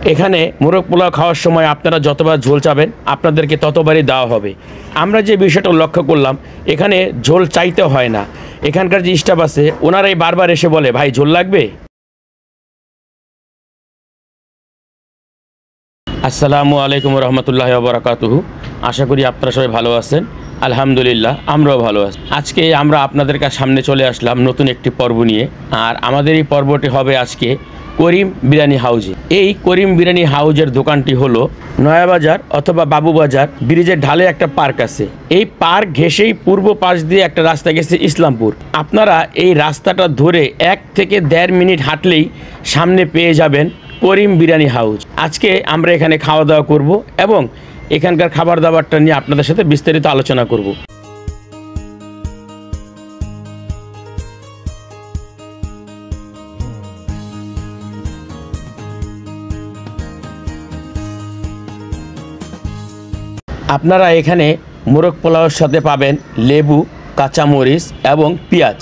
এখানে মোরগ পোলাও খাওয়ার সময় আপনারা যতবার ঝোল চাবেন আপনাদেরকে ততবারই দেওয়া হবে। আমরা যে বিষয়টা লক্ষ্য করলাম, এখানে ঝোল চাইতে হয় না। এখানকার যে স্টাফ আছে ওনারাই বারবার এসে বলে, ভাই ঝোল লাগবে। আসসালামু আলাইকুম রহমতুল্লাহি ওয়া বারাকাতুহু। আশা করি আপনারা সবাই ভালো আছেন। আলহামদুলিল্লাহ আমরাও ভালো আছি। আজকে আমরা আপনাদের কাছে সামনে চলে আসলাম নতুন একটি পর্ব নিয়ে। আর আমাদের এই পর্বটি হবে আজকে করিম বিরিয়ানি হাউজে। এই করিম বিরিয়ানি হাউজের দোকানটি হলো নয়াবাজার অথবা বাবুবাজার ব্রিজের ঢালে একটা পার্ক আছে। এই পার্ক ঘেঁষেই পূর্ব পাশ দিয়ে একটা রাস্তা গেছে ইসলামপুর। আপনারা এই রাস্তাটা ধরে 1 থেকে 1.5 মিনিট হাঁটলেই সামনে পেয়ে যাবেন করিম বিরিয়ানি হাউজ। আজকে আমরা এখানে খাওয়া দাওয়া করব এবং এখানকার খাবার দাবারটা নিয়ে আপনাদের সাথে বিস্তারিত আলোচনা করব। আপনারা এখানে মোরগ পোলাওয়ের সাথে পাবেন লেবু, কাঁচামরিচ এবং পেঁয়াজ।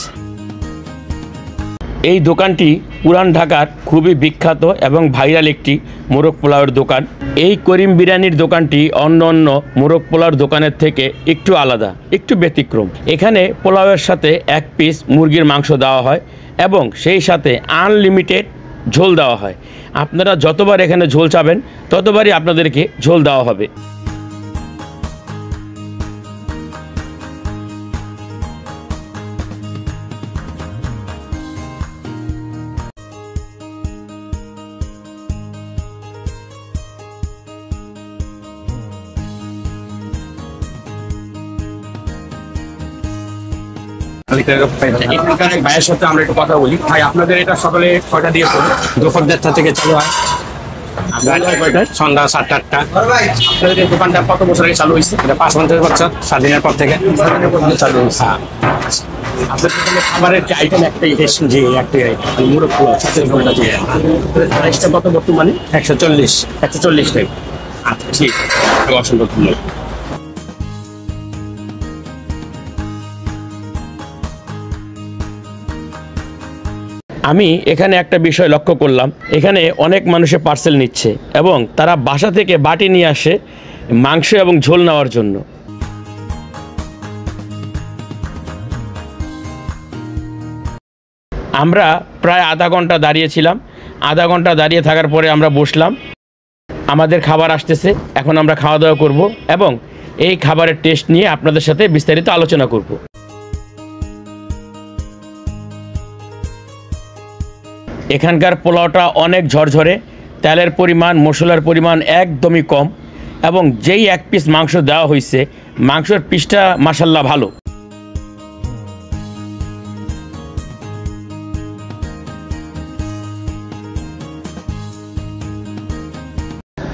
এই দোকানটি পুরান ঢাকার খুবই বিখ্যাত এবং ভাইরাল একটি মোরগ পোলাওয়ের দোকান। এই করিম বিরিয়ানির দোকানটি অন্য মোরগ পোলাওয়ের দোকানের থেকে একটু আলাদা, একটু ব্যতিক্রম। এখানে পোলাওয়ের সাথে 1 পিস মুরগির মাংস দেওয়া হয় এবং সেই সাথে আনলিমিটেড ঝোল দেওয়া হয়। আপনারা যতবার এখানে ঝোল চাবেন ততবারই আপনাদেরকে ঝোল দেওয়া হবে। ভাইয়ের সাথে আমরা একটু কথা বলি। ভাই, আপনাদের এটা সকালে কয়টা দিয়ে পড়ে? দুপুর 1:30 থেকে চালু হয়, সন্ধ্যা 7-8টা। আপনাদের এই দোকানটা কত বছর আগে চালু হয়েছে? এটা 5-50 বছর স্বাধীনের পর থেকে চালু হয়েছে। আপনাদের এখানে খাবারের যে আইটেম একটাই? জি, একটাই মোরগ পোলাও সাথে ঝোলটা দিয়ে। প্রাইসটা কত বর্তমানে? 140 টাকা। আচ্ছা, ঠিক আছে, অসংখ্য ধন্যবাদ। আমি এখানে একটা বিষয় লক্ষ্য করলাম, এখানে অনেক মানুষে পার্সেল নিচ্ছে এবং তারা বাসা থেকে বাটি নিয়ে আসে মাংস এবং ঝোল নেওয়ার জন্য। আমরা প্রায় আধা ঘন্টা দাঁড়িয়েছিলাম। আধা ঘন্টা দাঁড়িয়ে থাকার পরে আমরা বসলাম। আমাদের খাবার আসতেছে, এখন আমরা খাওয়া দাওয়া করব এবং এই খাবারের টেস্ট নিয়ে আপনাদের সাথে বিস্তারিত আলোচনা করব। এখানকার পোলাওটা অনেক ঝরঝরে, তেলের পরিমাণ, মশলার পরিমাণ একদমই কম এবং যেই 1 পিস মাংস দেওয়া হয়েছে, মাংসের পিসটা মাশাল্লাহ ভালো।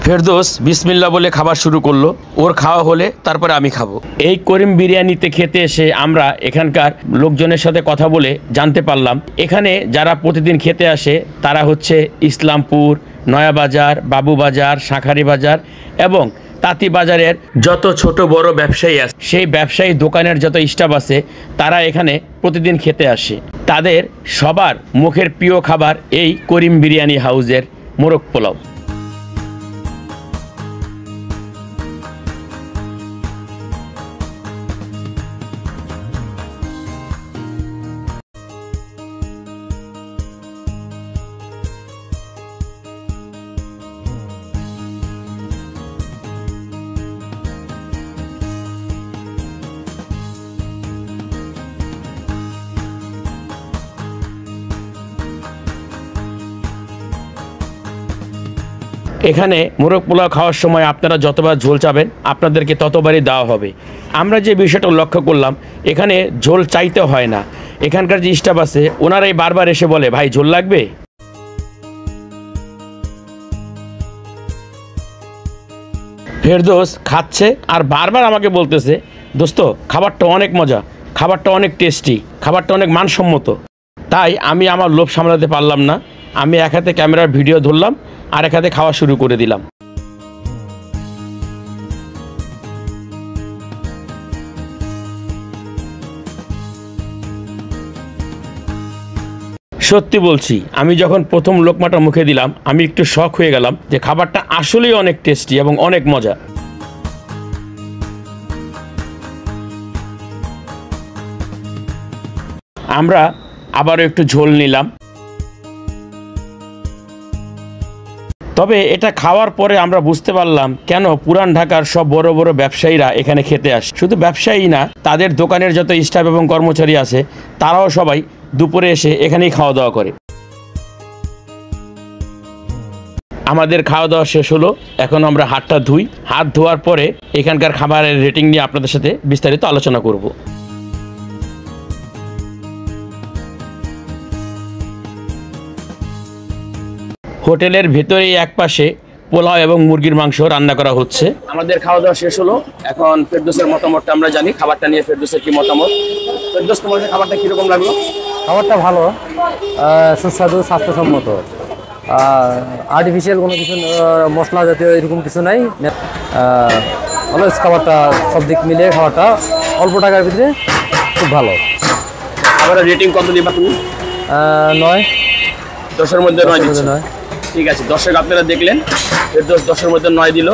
ফেরদৌস বিসমিল্লাহ বলে খাবার শুরু করলো। ওর খাওয়া হলে তারপরে আমি খাবো। এই করিম বিরিয়ানিতে খেতে এসে আমরা এখানকার লোকজনের সাথে কথা বলে জানতে পারলাম, এখানে যারা প্রতিদিন খেতে আসে তারা হচ্ছে ইসলামপুর, নয়াবাজার, বাবুবাজার, শাঁখারি বাজার এবং তাঁতি বাজারের যত ছোট বড় ব্যবসায়ী আছে, সেই ব্যবসায়ী দোকানের যত স্টাফ আছে তারা এখানে প্রতিদিন খেতে আসে। তাদের সবার মুখের প্রিয় খাবার এই করিম বিরিয়ানি হাউজের মোরগ পোলাও। এখানে মোরগ পোলাও খাওয়ার সময় আপনারা যতবার ঝোল চাবেন আপনাদেরকে ততবারই দেওয়া হবে। আমরা যে বিষয়টা লক্ষ্য করলাম, এখানে ঝোল চাইতে হয় না। এখানকার যে স্টাফ আছে ওনারাই বারবার এসে বলে, ভাই ঝোল লাগবে। ফেরদৌস খাচ্ছে আর বারবার আমাকে বলতেছে, দোস্ত খাবারটা অনেক মজা, খাবারটা অনেক টেস্টি, খাবারটা অনেক মানসম্মত। তাই আমি আমার লোভ সামলাতে পারলাম না। আমি এক হাতে ক্যামেরার ভিডিও ধরলাম আর এক হাতে খাওয়া শুরু করে দিলাম। সত্যি বলছি, আমি যখন প্রথম লোকমাটা মুখে দিলাম আমি একটু শক হয়ে গেলাম যে খাবারটা আসলেই অনেক টেস্টি এবং অনেক মজা। আমরা আবারও একটু ঝোল নিলাম। তবে এটা খাওয়ার পরে আমরা বুঝতে পারলাম কেন পুরান ঢাকার সব বড় বড় ব্যবসায়ীরা এখানে খেতে আসে। শুধু ব্যবসায়ী না, তাদের দোকানের যত স্টাফ এবং কর্মচারী আছে তারাও সবাই দুপুরে এসে এখানেই খাওয়া দাওয়া করে। আমাদের খাওয়া দাওয়া শেষ হলো, এখন আমরা হাতটা ধুই। হাত ধোয়ার পরে এখানকার খাবারের রেটিং নিয়ে আপনাদের সাথে বিস্তারিত আলোচনা করব। হোটেলের ভেতরেই একপাশে পোলাও এবং মুরগির মাংস রান্না করা হচ্ছে। আমাদের খাওয়া দাওয়া শেষ হলো, এখন ফেরদৌসের মতামতটা আমরা জানি। খাবারটা নিয়ে ফেরদৌসের কি মতামত? ফেরদৌস, তোমার খাবারটা কিরকম লাগলো? খাবারটা ভালো, সুস্বাদু, স্বাস্থ্যসম্মত, আর্টিফিশিয়াল কোনো কিছু মশলা জাতীয় এরকম কিছু নাই। ভালো খাবারটা, সব দিক মিলিয়ে খাবারটা অল্প টাকার ভিতরে খুব ভালো। খাবারের রেটিং কত দিবা তুমি? 9। 10-এর মধ্যে 9 দিচ্ছ। ঠিক আছে দর্শক, আপনারা দেখলেন ফেরদৌস 10-এর মধ্যে 9 দিল।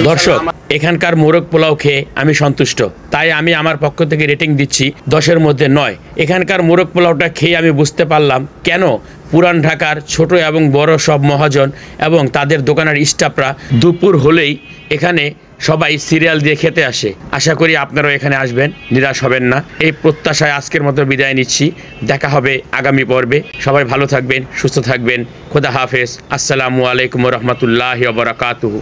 দর্শক, এখানকার মোরগ পোলাও খেয়ে আমি সন্তুষ্ট, তাই আমি আমার পক্ষ থেকে রেটিং দিচ্ছি 10-এর মধ্যে 9। এখানকার মোরগ পোলাওটা খেয়ে আমি বুঝতে পারলাম কেন পুরান ঢাকার ছোট এবং বড় সব মহাজন এবং তাদের দোকানের স্টাফরা দুপুর হলেই এখানে সবাই সিরিয়াল দিয়ে খেতে আসে। আশা করি আপনারাও এখানে আসবেন, নিরাশ হবেন না। এই প্রত্যাশায় আজকের মতো বিদায় নিচ্ছি। দেখা হবে আগামী পর্বে। সবাই ভালো থাকবেন, সুস্থ থাকবেন। খোদা হাফেজ। আসসালামু আলাইকুম ওয়া রাহমাতুল্লাহি ওয়া বারাকাতুহু।